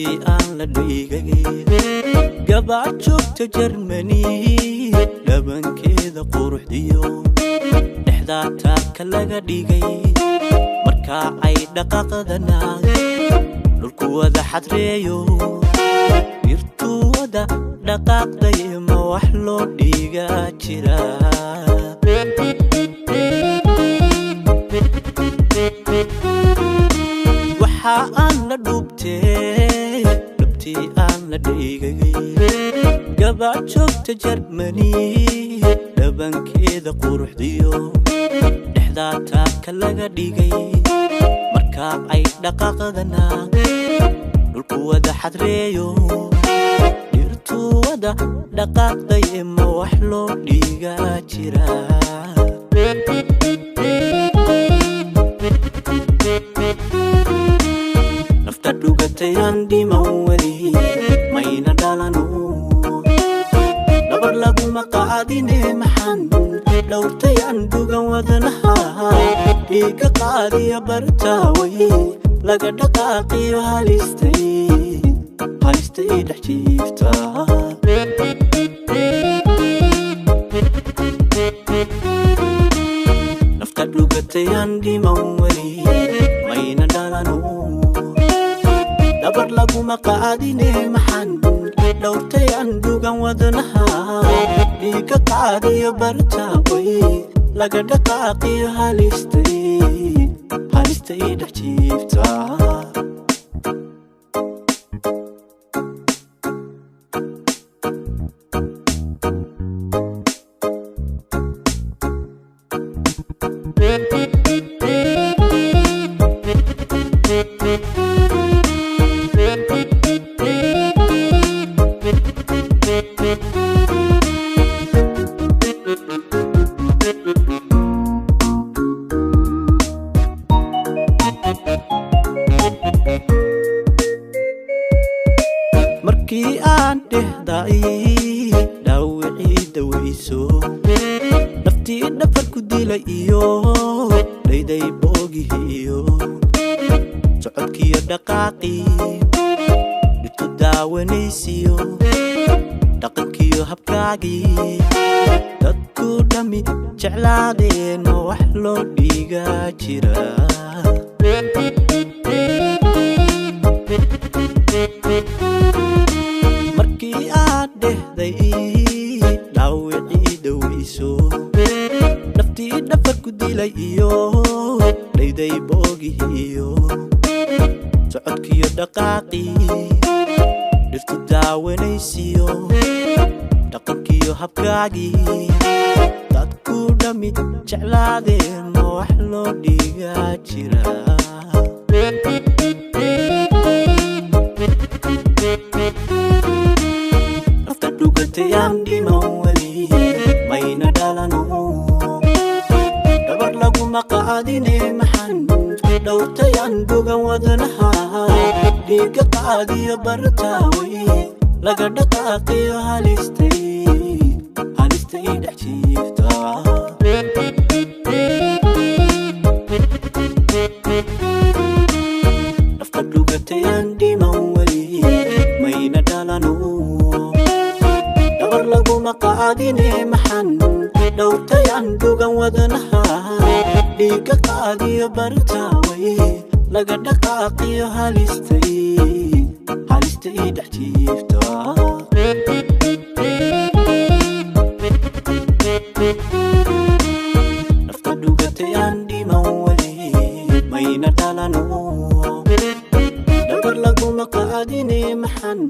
naftii aan la dhigay gabaad joogta Germany dhabankeeda quruxdiyo dhexdaa taabka laga dhigay marka ay dhaqaaqdana dhulku wada xadreeyo dhirtu wada dhaqaaqday ma wax loo dhigaa jira waxa aan la dhubtay naftii aan la dhigay gabaad joogta Germany dhabankeeda quruxdiyo dhexdaa taabka laga dhigay marka ay dhaqaaqdana dhulku wada xadreeyo dhirtu wada dhaqaaqday ma wax loo dhigaa jira nafta dhugatay aan dhiman weli mayna dhalano nabar laguma qaadine maxaan dhowrtay aan dhugan wadnaha dhiiga qaadiya bartaaway laga dhaqaaqiyo halistay dhex jiifta nafta dhugatay aan dhiman weli mayna dhalano nabar laguma qaadine maxaan dhowrtay aan dhugan wadnaha dhiiga qaadiya bartaaway laga dhaqaaqiyo halistay dhex jiifta markii aan dhehday dhaawicii dawayso naftii dhafar ku dilay iyo dhayday boogihiyo socodkiyo dhaqaaqii dhirtu daawanaysiyo dhaqankiyo habkaagii dadku dhammi jeclaadeen ma wax loo dhigaa jira markii aad dhehday dhaawicii dawayso naftii dhafar ku dilay iyo dhayday boogihiyo socodkiyo dhaqaaqii dhirtu daawanaysiyo dhaqankiyo habkaagii dadku dhammi jeclaadeen ma wax loo dhigaa jira nafta dhugatay aan dhiman weli mayna dhalano nabar laguma qaadine maxaan dhowrtay aan dhugan wadnaha dhiiga qaadiya bartaaway laga dhaqaaqiyo halistay dhex jiifta nafta dhugatay aan dhiman weli mayna dhalano nabar laguma qaadine maxaan dhowrtay aan dhugan wadnaha dhiiga qaadiya bartaaway laga dhaqaaqiyo halistay dhex jiifta nafta dhugatay aan dhiman weli mayna dhalano nabar laguma qaadine maxaan